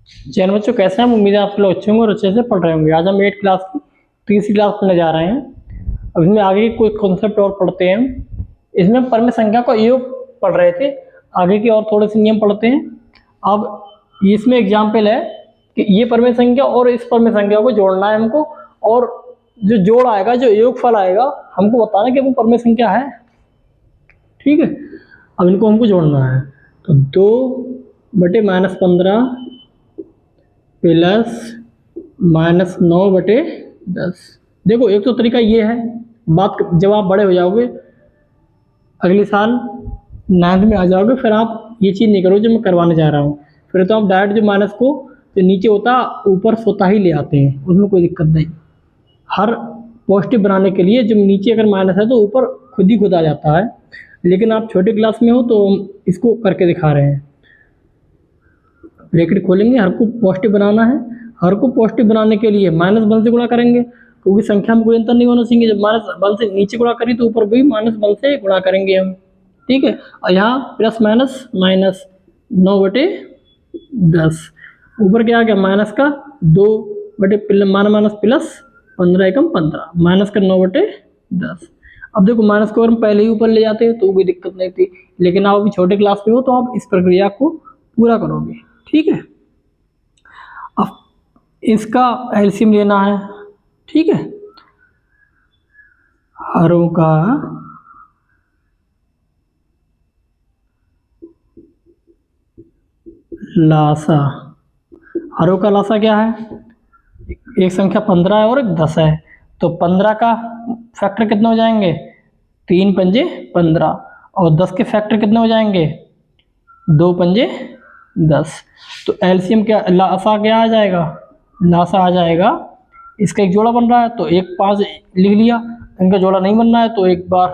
जैन बच्चों कैसे हैं? उम्मीद है आप लोग अच्छे होंगे और अच्छे से पढ़ रहे होंगे। आज हम 8 क्लास की तीसरी क्लास पढ़ने जा रहे हैं। अब इसमें आगे की कुछ कॉन्सेप्ट और पढ़ते हैं हम। इसमें परम संख्या का योग पढ़ रहे थे, आगे की और थोड़े से नियम पढ़ते हैं। अब इसमें एग्जाम्पल है कि ये परम संख्या और इस परम संख्या को जोड़ना है हमको, और जो जोड़ आएगा, जो योगफल आएगा, हमको बताना कि वो परम संख्या है। ठीक है, अब इनको हमको जोड़ना है। तो 2/-15 प्लस -9/10। देखो, एक तो तरीका ये है, बात जब आप बड़े हो जाओगे, अगले साल 9th में आ जाओगे, फिर आप ये चीज़ नहीं करो जो मैं करवाने जा रहा हूँ। फिर तो आप डायरेक्ट जो माइनस को जो नीचे होता ऊपर स्वतः ही ले आते हैं, उसमें कोई दिक्कत नहीं। हर पॉजिटिव बनाने के लिए जब नीचे अगर माइनस है तो ऊपर खुद आ जाता है। लेकिन आप छोटे क्लास में हो तो इसको करके दिखा रहे हैं। ब्रैकेट खोलेंगे, हर को पॉजिटिव बनाना है। हर को पॉजिटिव बनाने के लिए -1 से गुणा करेंगे, क्योंकि संख्या में कोई अंतर नहीं होना चाहिए। जब -1 से नीचे गुणा करी तो ऊपर भी -1 से गुणा करेंगे हम। ठीक है, और यहाँ प्लस माइनस माइनस 9/10। ऊपर क्या आ गया? माइनस का 2 माइनस प्लस 15 माइनस का 9/10। अब देखो, माइनस को अगर हम पहले ही ऊपर ले जाते तो कोई दिक्कत नहीं थी, लेकिन आप अभी छोटे क्लास में हो तो आप इस प्रक्रिया को पूरा करोगे। ठीक है, अब इसका एलसीएम लेना है। ठीक है, हरों का लासा। हरों का लासा क्या है? एक संख्या 15 है और एक 10 है, तो 15 का फैक्टर कितने हो जाएंगे? 3 पंजे 15, और 10 के फैक्टर कितने हो जाएंगे? 2 पंजे 10। तो एलसीएम क्या, लासा क्या आ जाएगा? लासा आ जाएगा, इसका एक जोड़ा बन रहा है तो एक 5 लिख लिया, इनका जोड़ा नहीं बनना है तो एक बार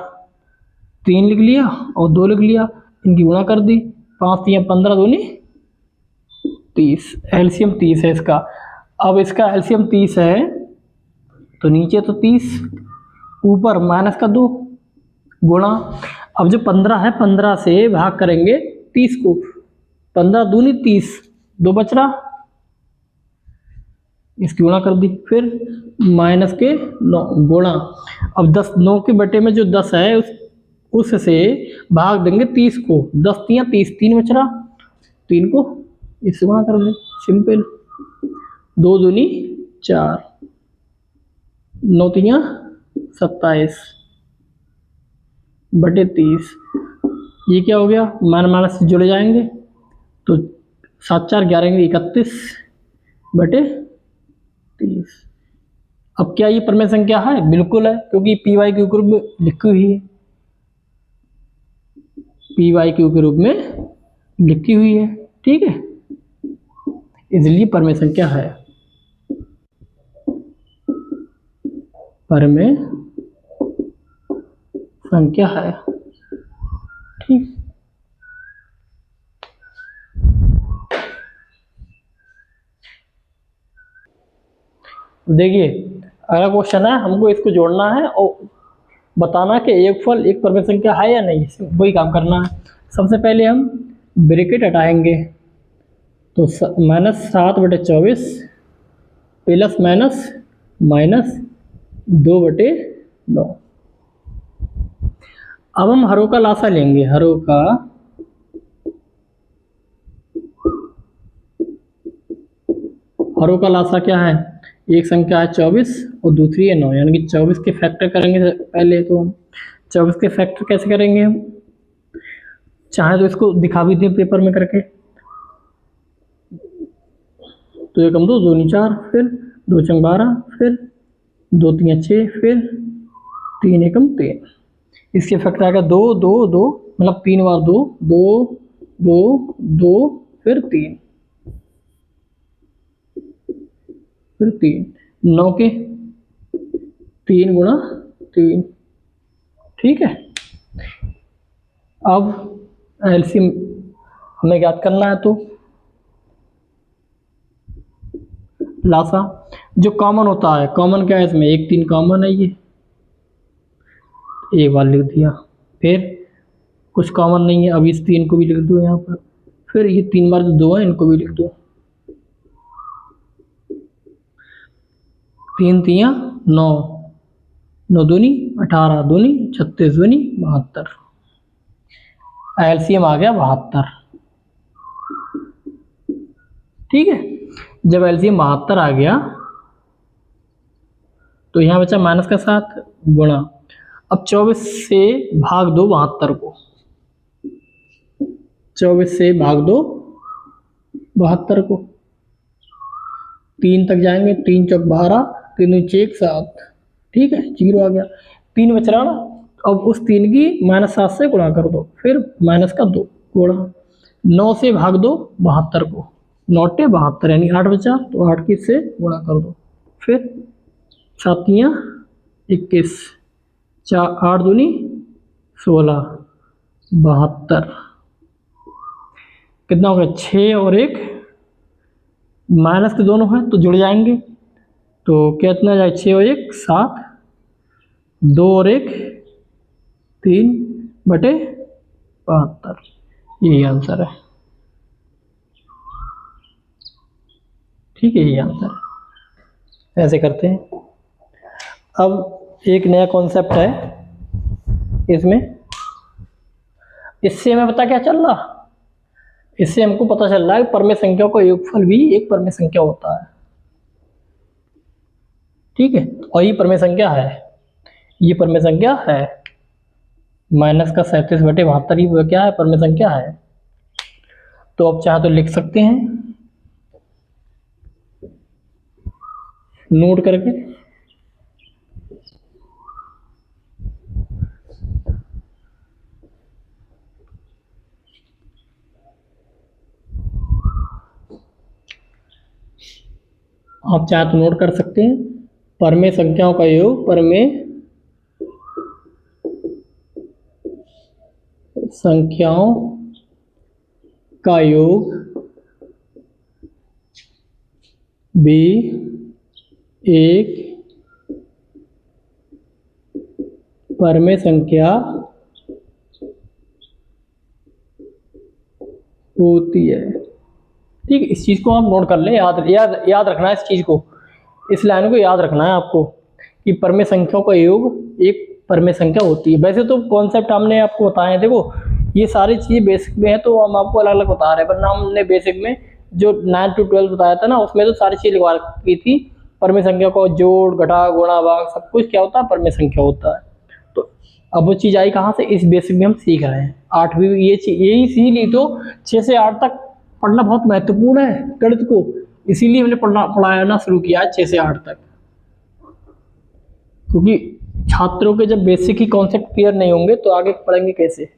3 लिख लिया और 2 लिख लिया, इनकी गुणा कर दी। 5 3 15 दूनी 30, एलसीएम 30 है इसका। अब इसका एलसीएम 30 है तो नीचे तो 30, ऊपर माइनस का 2 गुणा। अब जो 15 है, 15 से भाग करेंगे 30 को, 15 दूनी 30, 2 बच रहा, इसकी गुणा कर दी। फिर माइनस के 9 गुणा। अब 10, 9 के बटे में जो 10 है उससे भाग देंगे 30 को, 10 3 30, 3 बच रहा, 3 को इससे गुणा कर दें, सिंपल। 2 दूनी 4, 9 3 27 बटे 30। ये क्या हो गया? माइनस से जुड़ जाएंगे तो 7 4 11 31 बटे 30। अब क्या ये परमेय संख्या है? बिल्कुल है, क्योंकि पी वाई क्यू के रूप में लिखी हुई है, पी वाई क्यू के रूप में लिखी हुई है। ठीक है, इसलिए परमेय संख्या है, परमेय संख्या है। ठीक, देखिए अगला क्वेश्चन है, हमको इसको जोड़ना है और बताना कि एक फल एक परमेय संख्या है या नहीं, वही काम करना है। सबसे पहले हम ब्रैकेट हटाएंगे, तो -7/24 प्लस माइनस माइनस 2/9। अब हम हरों का लासा लेंगे। हरों का लासा क्या है? एक संख्या है 24 और दूसरी है 9, यानी कि 24 के फैक्टर करेंगे पहले। तो हम 24 के फैक्टर कैसे करेंगे? हम चाहे तो इसको दिखा भी दें पेपर में करके। तो 1 2 2 4, फिर 2 4 12, फिर 2 3 6, फिर 3 1 3। इसके फैक्टर आएगा 2 2 2, मतलब 3 बार 2 2 2 2, फिर 3, फिर 3। 9 के 3 गुणा 3। ठीक है, अब एलसीएम हमें ज्ञात करना है, तो लासा जो कॉमन होता है, कॉमन क्या है इसमें? 1 3 कॉमन है, ये एक बार लिख दिया। फिर कुछ कॉमन नहीं है, अब इस 3 को भी लिख दो यहाँ पर। फिर ये 3 बार जो 2 है इनको भी लिख दो। 3 तियां 9, 9 दूनी 18, दूनी 36, दूनी 72। एलसीएम आ गया 72। ठीक है, जब एलसीएम 72 आ गया तो यहाँ बचा माइनस का 7 गुणा। अब 24 से भाग दो 72 को, 24 से भाग दो 72 को, 3 तक जाएंगे, 3 चौक 12, 3 दूनी 6 7। ठीक है, 0 आ गया, 3 बच रहा ना। अब उस 3 की -7 से गुणा कर दो, फिर माइनस का 2 गुणा। 9 से भाग दो 72 को, 9 टे 72 यानी 8 बचा, तो 8 की से गुणा कर दो, फिर 7 तियां 21, 8 दूनी 16, 72। कितना हो गया, 6 और 1 माइनस के दोनों हैं तो जुड़ जाएंगे, तो कितना जाए, 6 और 1 7, 2 और 1 3 बटे 72। यही आंसर है। ठीक है, यही आंसर है। ऐसे करते हैं। अब एक नया कॉन्सेप्ट है इसमें, इससे हमें पता क्या चल रहा, इससे हमको पता चल रहा है कि परमेय संख्याओं का योगफल भी एक परमेय संख्या होता है। ठीक है, और ये परमेय संख्या है, ये परमेय संख्या है। माइनस का 37 बटे 72 ही क्या है, परमेय संख्या है। तो अब चाहे तो लिख सकते हैं नोट करके। आप चाहे तो नोट कर सकते हैं, परमेय संख्याओं का योग, परमेय संख्याओं का योग भी एक परमेय संख्या होती है। ठीक है, इस चीज़ को आप नोट कर लें, याद रखना है इस चीज़ को, इस लाइन को याद रखना है आपको कि परमेय संख्याओं का योग एक परमेय संख्या होती है। वैसे तो कॉन्सेप्ट हमने आपको बताए हैं, देखो ये सारी चीज़ें बेसिक में है तो हम आपको अलग अलग बता रहे हैं, वरना हमने बेसिक में जो 9 to 12 बताया था ना, उसमें तो सारी चीज़ लिखवा रखी थी। परमेय संख्या को जोड़ घटा गुणा भाग सब कुछ क्या होता है, परमेय संख्या होता है। तो अब वो चीज़ आई कहाँ से, इस बेसिक में हम सीख रहे हैं। 8वीं ये चीज़, यही इसीलिए तो 6 से 8 तक पढ़ना बहुत महत्वपूर्ण है गणित को, इसीलिए हमने पढ़ाना शुरू किया है 6 से 8 तक, क्योंकि छात्रों के जब बेसिक ही कॉन्सेप्ट क्लियर नहीं होंगे तो आगे पढ़ेंगे कैसे।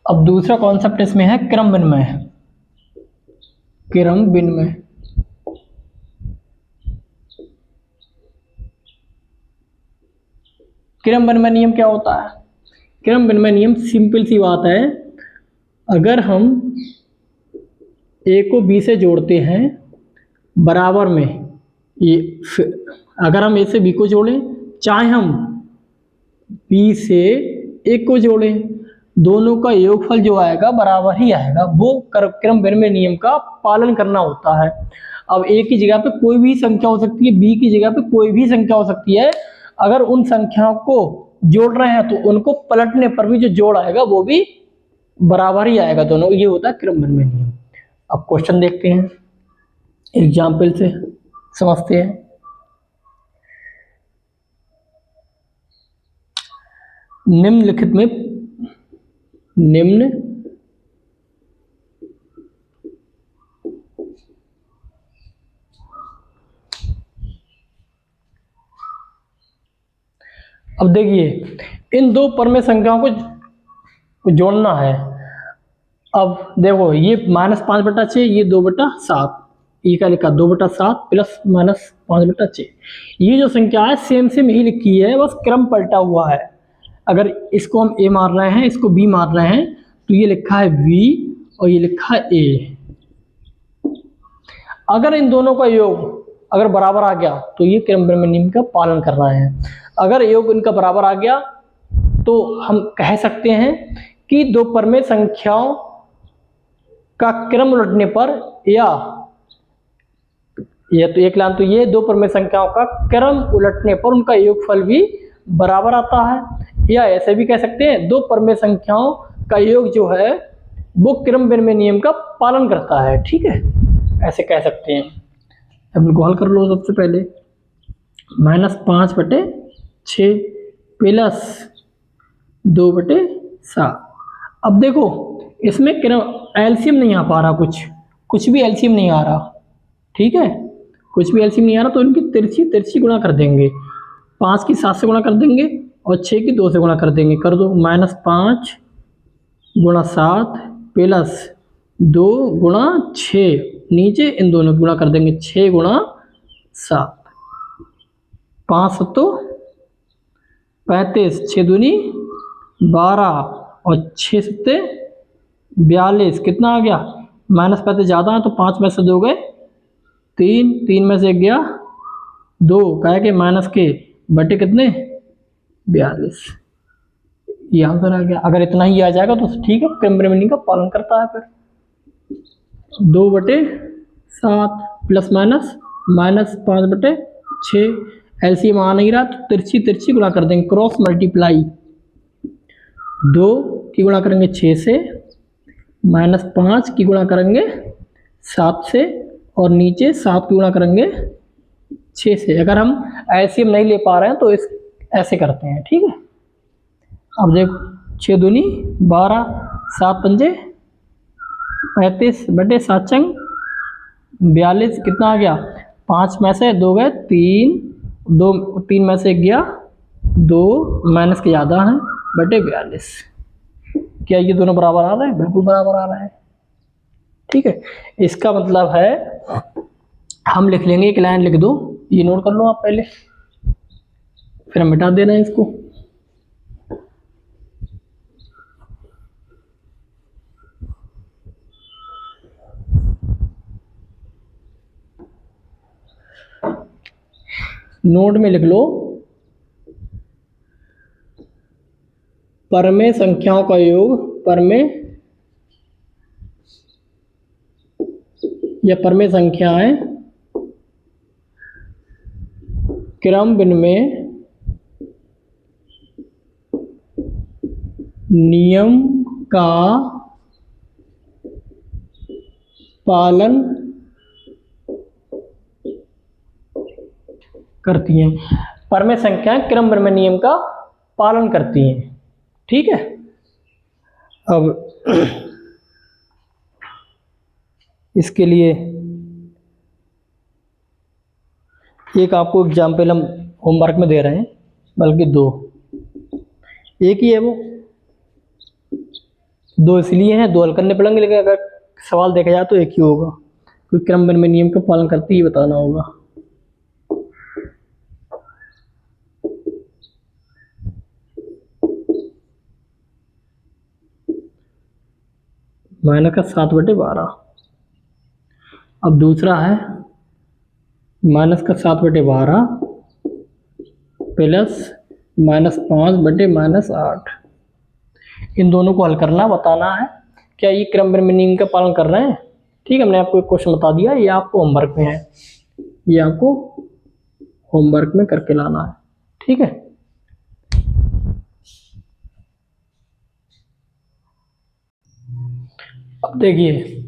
अब दूसरा कॉन्सेप्ट इसमें है क्रम विनिमय। क्रम विनिमय, क्रम विनिमय नियम क्या होता है? क्रम विनिमय नियम सिंपल सी बात है, अगर हम ए को बी से जोड़ते हैं बराबर में, ये अगर हम ए से बी को जोड़ें, चाहे हम बी से ए को जोड़ें, दोनों का योगफल जो आएगा बराबर ही आएगा। वो क्रम विनिमय नियम का पालन करना होता है। अब ए की जगह पे कोई भी संख्या हो सकती है, बी की जगह पे कोई भी संख्या हो सकती है, अगर उन संख्याओं को जोड़ रहे हैं तो उनको पलटने पर भी जो जोड़ आएगा वो भी बराबर ही आएगा दोनों। ये होता है क्रम विनिमय नियम। अब क्वेश्चन देखते हैं, एग्जाम्पल से समझते हैं। निम्नलिखित में अब देखिए, इन दो परमेय संख्याओं को जोड़ना है। अब देखो ये -5/6, ये 2/7, ये क्या लिखा 2/7 प्लस -5/6। ये जो संख्या है सेम सेम ही लिखी है, बस क्रम पलटा हुआ है। अगर इसको हम ए मार रहे हैं, इसको बी मार रहे हैं, तो ये लिखा है बी और ये लिखा है ए। अगर इन दोनों का योग अगर बराबर आ गया तो ये क्रम विनिमय नियम का पालन कर रहे हैं। अगर योग इनका बराबर आ गया तो हम कह सकते हैं कि दो परमेय संख्याओं का क्रम उलटने पर या ये तो एक लाइन तो ये दो परमेय संख्याओं का क्रम उलटने पर उनका योगफल भी बराबर आता है। या ऐसे भी कह सकते हैं दो परमेय संख्याओं का योग जो है वो क्रम विनिमय नियम का पालन करता है। ठीक है, ऐसे कह सकते हैं। अब इनको हल कर लो। सबसे पहले -5/6 प्लस 2/7। अब देखो इसमें एलसीएम नहीं आ पा रहा, कुछ भी एलसीएम नहीं आ रहा। ठीक है, कुछ भी एलसीएम नहीं आ रहा तो इनकी तिरछी गुणा कर देंगे। 5 की 7 से गुणा कर देंगे और 6 की 2 से गुणा कर देंगे। कर दो -5 × 7 प्लस 2 × 6, नीचे इन दोनों की गुणा कर देंगे। 6 × 7, 5 तो 35, 6 दूनी 12 और 6 सत्ते 42। कितना आ गया? -35 ज़्यादा है तो 5 में से 2 गए 3, 3 में से 1 गया 2, कहे के माइनस के बटे कितने 42। ये आंसर आ गया। अगर इतना ही आ जाएगा तो ठीक है, क्रम विनिमय का पालन करता है। फिर 2/7 प्लस माइनस -5/6, एलसीएम आ नहीं रहा तो तिरछी गुणा कर देंगे। क्रॉस मल्टीप्लाई 2 की गुणा करेंगे 6 से, -5 की गुणा करेंगे 7 से और नीचे 7 की गुणा करेंगे 6 से। अगर हम एलसीएम नहीं ले पा रहे हैं तो ऐसे करते हैं। ठीक है, अब देखो 6 दूनी 12, 7 पंजे 35 बटे 7 चंग 42। कितना आ गया? 5 में से 2 गए 3 में से 1 गया 2, माइनस के ज़्यादा हैं बटे 42। क्या ये दोनों बराबर आ रहे हैं? बिल्कुल बराबर आ रहे हैं। ठीक है, इसका मतलब है हम लिख लेंगे, एक लाइन लिख दो, ये नोट कर लो आप पहले, फिर हम मिटा देना है इसको। नोट में लिख लो, परमेय संख्याओं का योग, परमेय या परमेय संख्याएं क्रम विनिमय नियम का पालन करती हैं। परमेय संख्याएं क्रम विनिमय नियम का पालन करती हैं। ठीक है, अब इसके लिए एक आपको एग्जाम्पल हम होमवर्क में दे रहे हैं, बल्कि 2, एक ही है वो, 2 इसलिए हैं 2 हल करने पड़ेंगे, लेकिन अगर सवाल देखा जाए तो एक ही होगा, क्योंकि क्रम विनिमय नियम का पालन करते ही बताना होगा। -7/12। अब दूसरा है -7/12 प्लस -5/-8। इन दोनों को हल करना, बताना है क्या ये क्रम विनिमय नियम का पालन कर रहे हैं। ठीक है, हमने आपको एक क्वेश्चन बता दिया, ये आपको होमवर्क में है, ये आपको होमवर्क में करके लाना है। ठीक है, अब देखिए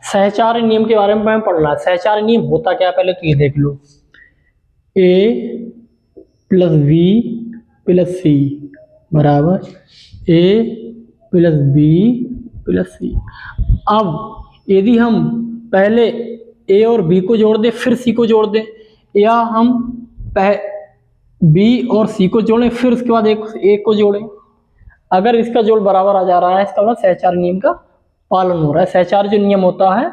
सहचार्य नियम के बारे में हमें पढ़ना है। सहचार्य नियम होता क्या है पहले तो ये देख लो, A + B + C बराबर A + B + C। अब यदि हम पहले A और B को जोड़ दें फिर C को जोड़ दें, या हम B और C को जोड़ें फिर उसके बाद एक को जोड़ें, अगर इसका जोड़ बराबर आ जा रहा है इसका मतलब सहचार्य नियम का पालन हो रहा है। सहचार्य जो नियम होता है,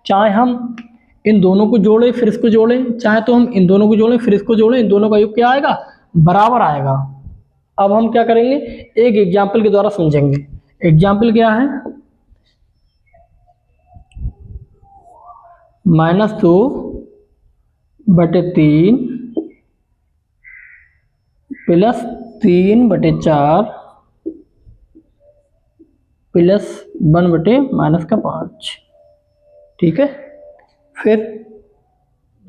चाहे हम इन दोनों को जोड़ें फिर इसको जोड़ें, चाहे तो हम इन दोनों को जोड़ें फिर इसको जोड़ें, इन दोनों का योग क्या आएगा? बराबर आएगा। अब हम क्या करेंगे, एक एग्जाम्पल के द्वारा समझेंगे। एग्जाम्पल क्या है? -2/3 प्लस 3/4 प्लस 1/-5। ठीक है, फिर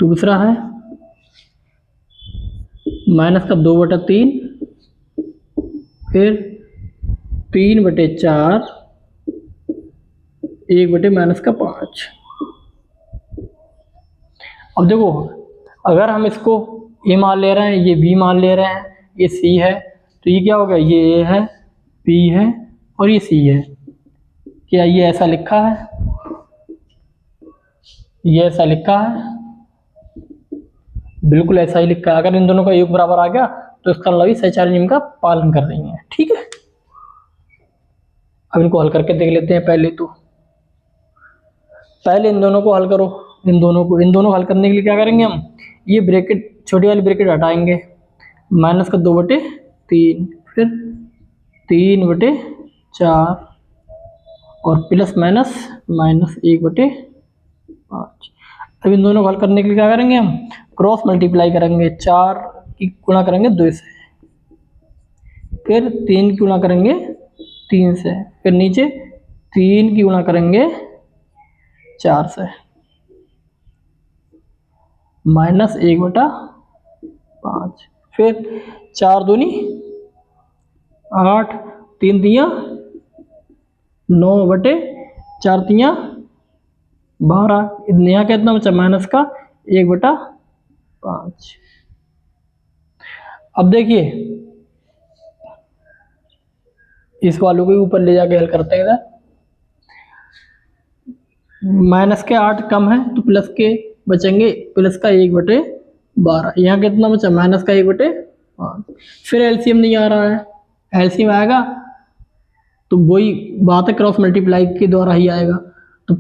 दूसरा है -2/3, फिर 3/4, 1/-5। अब देखो, अगर हम इसको ए मान ले रहे हैं, ये बी मान ले रहे हैं, ये सी है, तो ये क्या हो गया, ये ए है, बी है और ये सी है। क्या ये ऐसा लिखा है? ये ऐसा लिखा है? बिल्कुल ऐसा ही लिखा है। अगर इन दोनों का योग बराबर आ गया तो इसका मतलब सहचारी नियम का पालन कर रही है। ठीक है, अब इनको हल करके देख लेते हैं। पहले इन दोनों को हल करो। इन दोनों को हल करने के लिए क्या करेंगे हम, ये ब्रैकेट, छोटी वाली ब्रैकेट हटाएंगे, -2/3, फिर 3/4 और प्लस माइनस -1/5। अब इन दोनों को हल करने के लिए क्या करेंगे हम, क्रॉस मल्टीप्लाई करेंगे। 4 की गुणा करेंगे 2 से, फिर 3 की गुणा करेंगे 3 से, फिर नीचे 3 की गुणा करेंगे 4 से, -1/5। फिर 4 दूनी 8, 3 तियां 9/4 तियां 12। यहाँ कितना बचा, माइनस का 1/5। अब देखिए, इस वालों को ऊपर ले जाके हल करते हैं। इधर माइनस के 8 कम है तो प्लस के बचेंगे, प्लस का 1/12। यहाँ कितना बचा, माइनस का 1/5। फिर एलसीएम नहीं आ रहा है, एलसीएम आएगा तो वही बात है, क्रॉस मल्टीप्लाई के द्वारा ही आएगा। तो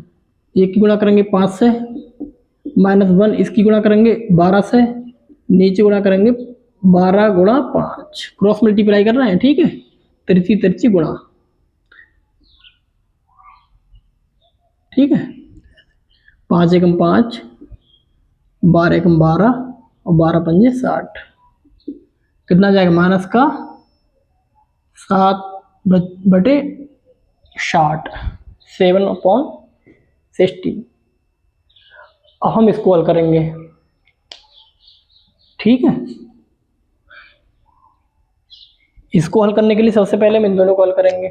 1 की गुणा करेंगे 5 से, -1 इसकी गुणा करेंगे 12 से, नीचे गुणा करेंगे 12 × 5। क्रॉस मल्टीप्लाई कर रहे हैं, ठीक है, तिरछी तिरछी गुणा, ठीक है। 5 एकम 5, 12 एकम 12 और 12 पंजे 60। कितना जाएगा, माइनस का 7/60, 7/60। अब हम इसको हल करेंगे, ठीक है। इसको हल करने के लिए सबसे पहले हम इन दोनों को हल करेंगे।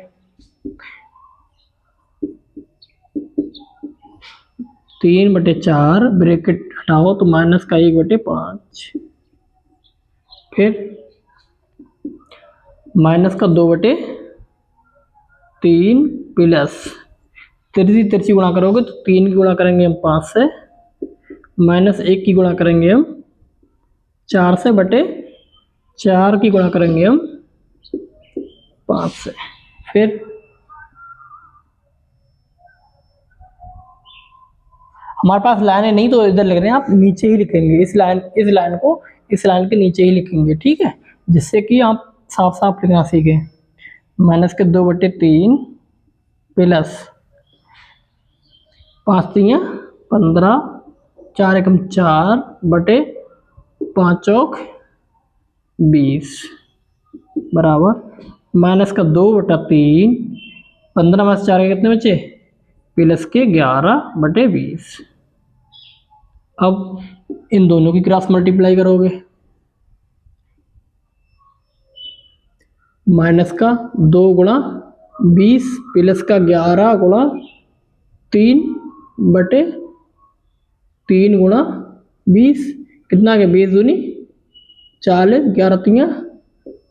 3/4 ब्रैकेट हटाओ तो माइनस का 1/5, फिर माइनस का 2/3 प्लस तिरछी तिरछी गुणा करोगे तो 3 की गुणा करेंगे हम 5 से, -1 की गुणा करेंगे हम 4 से, 4 की गुणा करेंगे हम 5 से। फिर हमारे पास लाइनें नहीं तो इधर लिख रहे हैं, आप नीचे ही लिखेंगे, इस लाइन को इस लाइन के नीचे ही लिखेंगे, ठीक है, जिससे कि आप साफ साफ लिखना सीखें। -2/3 प्लस 5 तियां 15, 4 एकम 4 बटे 5 चौक 20 बराबर -2/3, 15 में 4 के कितने बचे, प्लस के 11/20। अब इन दोनों की क्रॉस मल्टीप्लाई करोगे, माइनस का 2 × 20 प्लस का 11 × 3/3 × 20, कितना आ गया, 20 दूनी 40, 11 तियां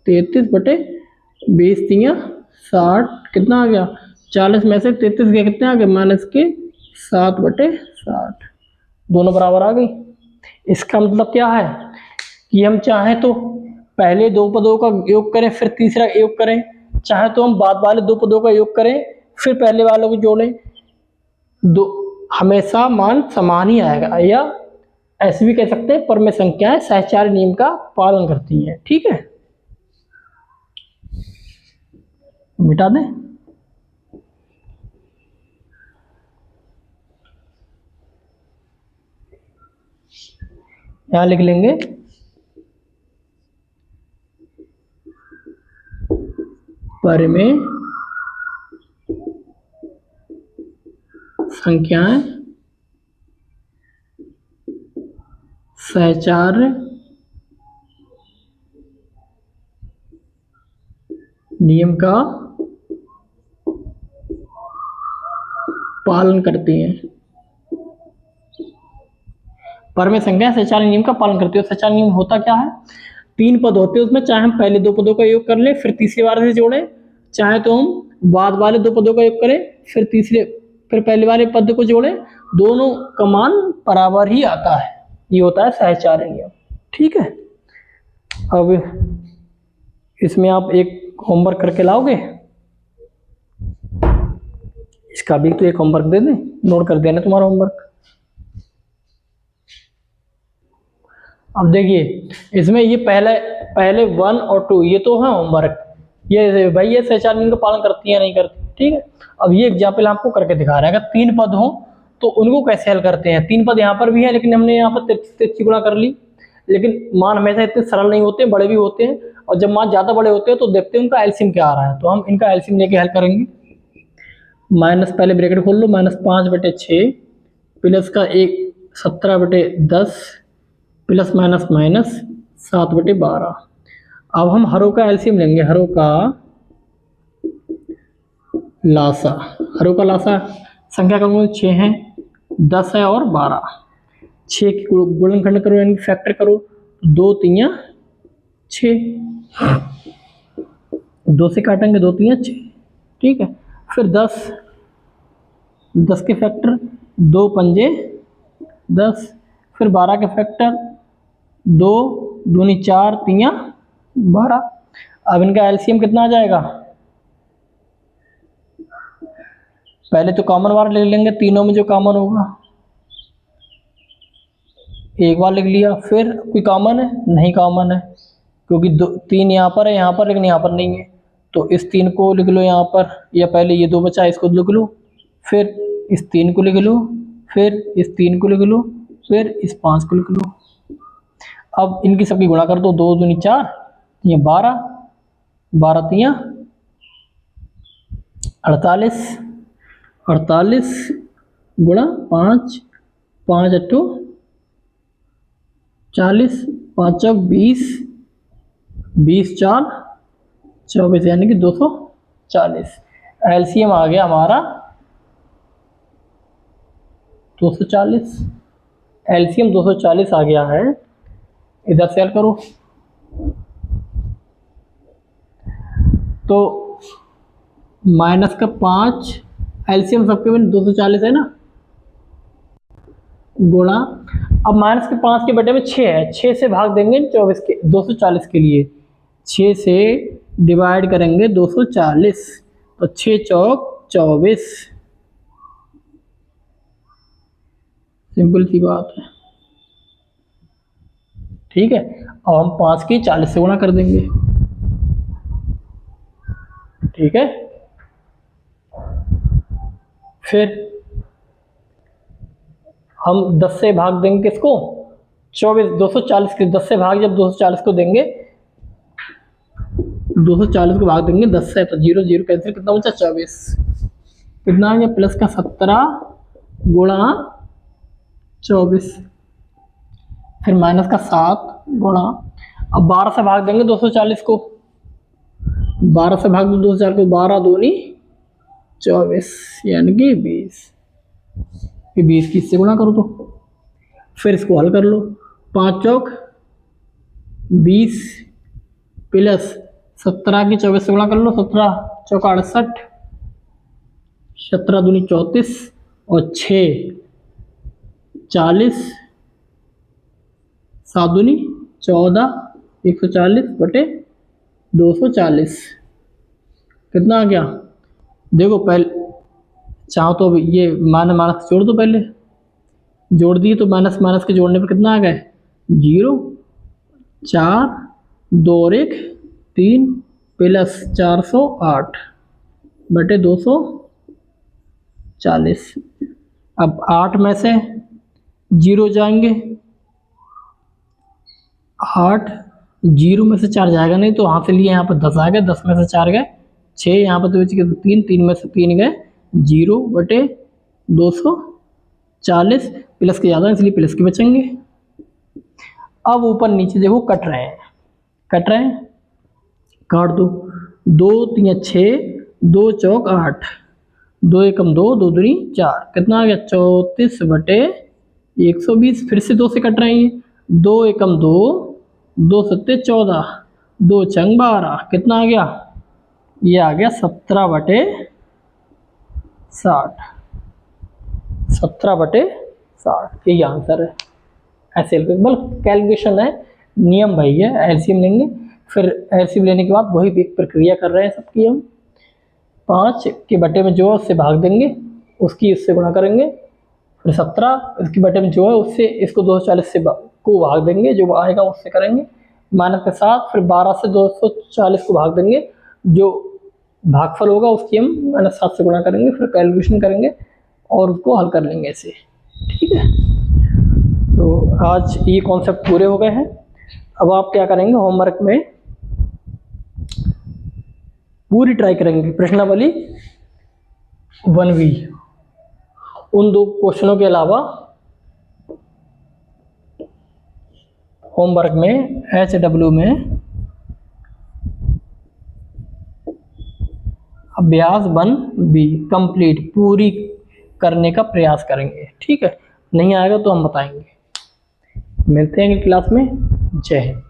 33/20 तियां 60, कितना आ गया, 40 में से 33 गया, कितने आ गए, माइनस के 7/60। दोनों बराबर आ गई। इसका मतलब क्या है कि हम चाहें तो पहले दो पदों का योग करें, फिर तीसरा योग करें, चाहे तो हम बाद वाले दो पदों का योग करें, फिर पहले वालों को जोड़ें, दो हमेशा मान समान ही आएगा। या ऐसे भी कह सकते हैं, पर में संख्याएं सहचारी नियम का पालन करती हैं, ठीक है। मिटा दें, यहां लिख लेंगे पर में संख्याएं सहचार्य नियम का पालन करती हैं। परमेय संख्या सहचार्य नियम का पालन करती है। सहचार्य नियम होता क्या है, 3 पद होते हैं उसमें, चाहे हम पहले 2 पदों का योग कर लें फिर तीसरे वाले से जोड़ें, चाहे तो हम बाद वाले 2 पदों का योग करें फिर पहले वाले पद को जोड़ें, दोनों का मान बराबर ही आता है। ये होता है सहचार्य नियम। ठीक है, अब इसमें आप एक होमवर्क करके लाओगे, इसका भी तो एक होमवर्क दे दें, नोट कर देना तुम्हारा होमवर्क। अब देखिए इसमें ये पहले 1 और 2 ये तो है होमवर्क, ये भाई ये सहचार्य नियम का पालन करती है नहीं करती। ठीक है, अब ये एग्जाम्पल आपको करके दिखा रहा है। अगर 3 पद हो तो उनको कैसे हल करते हैं। 3 पद यहाँ पर भी है लेकिन हमने यहाँ पर 33 गुणा कर ली, लेकिन मान हमेशा इतने सरल नहीं होते, बड़े भी होते हैं, और जब मान ज़्यादा बड़े होते हैं तो देखते हैं उनका एलसीएम क्या आ रहा है। तो हम इनका एलसीएम लेके हल करेंगे। माइनस पहले ब्रैकेट खोल लो, -5/6 प्लस का 17/10 प्लस माइनस माइनस 7/12। अब हम हरों का एलसीएम लेंगे, हरों का लासा। हरों का लासा संख्या का गुण 6 है, 10 है और 12। 6 की गुणनखंड करो यानी फैक्टर करो, 2 3 6, 2 से काटेंगे 2 3 6। ठीक है, फिर 10 के फैक्टर 2 पंजे 10, फिर 12 के फैक्टर 2 दूनी 4 3 12। अब इनका एलसीएम कितना आ जाएगा, पहले तो कॉमन बार ले लेंगे, तीनों में जो कॉमन होगा एक बार लिख लिया, फिर कोई कॉमन है नहीं, कॉमन है क्योंकि 3 यहाँ पर है, यहाँ पर लेकिन यहाँ पर नहीं है, तो इस 3 को लिख लो यहाँ पर, या पहले ये 2 बचा इसको लिख लो, फिर इस 3 को लिख लो, फिर इस 3 को लिख लो, फिर इस 5 को लिख लो। अब इनकी सबकी गुणा कर दो, 2 दूनी 4 ये 12, 12 3 48, 48 गुणा 5, 5 8 40, 5 चौक 20, 20 4 24 यानी कि 240। एलसीएम आ गया हमारा 240, एलसीएम 240 आ गया है। इधर से हल करो तो माइनस का 5, एलसीएम सबके में 240 है ना, गुणा, अब माइनस के 5 के बटे में 6 है, 6 से भाग देंगे 24 के 240 के लिए, 6 से डिवाइड करेंगे 240, तो 6 चौक 24। सिंपल सी बात है। ठीक है, अब हम 5 की 40 से गुणा कर देंगे। ठीक है, फिर हम 10 से भाग देंगे किसको, 24, 240 के 10 से भाग जब 240 को देंगे, 240 को भाग देंगे 10 से, तो 0 0 कैंसिल, कितना बचा 24, कितना आ गया प्लस का 17 गुणा 24, फिर माइनस का 7 गुणा, अब 12 से भाग देंगे 240 को, 12 से भाग दो 240 को, 12 दूनी 24 यानी कि 20, ये 20 की इससे गुणा करो तो फिर इसको हल कर लो, 5 चौक 20 प्लस 17 की 24 से गुणा कर लो, 17 चौक 68, 17 दूनी 34 और 6 40, 7 दूनी 14, 140 बटे 240 कितना आ गया। देखो पहले चाहो तो ये माइनस माइनस जोड़ दो, पहले जोड़ दिए तो माइनस माइनस के जोड़ने पर कितना आ गया 0, 4 2 और 1 3 प्लस 408 बटे 240। अब 8 में से 0 जाएंगे, 8 0 में से 4 जाएगा नहीं, तो वहाँ से लिए यहाँ पर 10 आ गए, 10 में से 4 गए 6, यहाँ पर तो बच गए 3, 3 में से 3 गए 0 बटे 240, प्लस के ज़्यादा इसलिए प्लस के बचेंगे। अब ऊपर नीचे देखो कट रहे हैं, काट दो। 2 3 6, 2 चौक 8, 2 एकम 2, 2 दूनी 4, कितना आ गया 34/120। फिर से 2 से कट रहे हैं ये, 2 एकम 2, 2 सत्ते 14, 2 चंग 12, कितना आ गया, ये आ गया 17/60, 17/60, यही आंसर है। ऐसे कैलकुलेशन है, नियम भाई है। एलसीएम लेंगे, फिर एलसीएम लेने के बाद वही एक प्रक्रिया कर रहे हैं सबकी हम। 5 के बटे में जो है उससे भाग देंगे, उसकी इससे गुणा करेंगे, फिर 17 इसके बटे में जो है उससे इसको 240 से को भाग देंगे, जो आएगा उससे करेंगे, माइनस के साथ फिर 12 से 240 को भाग देंगे, जो भागफल होगा उसकी हम -7 से गुणा करेंगे, फिर कैलकुलेशन करेंगे और उसको हल कर लेंगे ऐसे। ठीक है, तो आज ये कॉन्सेप्ट पूरे हो गए हैं। अब आप क्या करेंगे, होमवर्क में पूरी ट्राई करेंगे प्रश्नावली 1V, उन 2 क्वेश्चनों के अलावा होमवर्क में HW में अभ्यास 1B कंप्लीट पूरी करने का प्रयास करेंगे। ठीक है, नहीं आएगा तो हम बताएंगे। मिलते हैं अगली क्लास में। जय हिंद।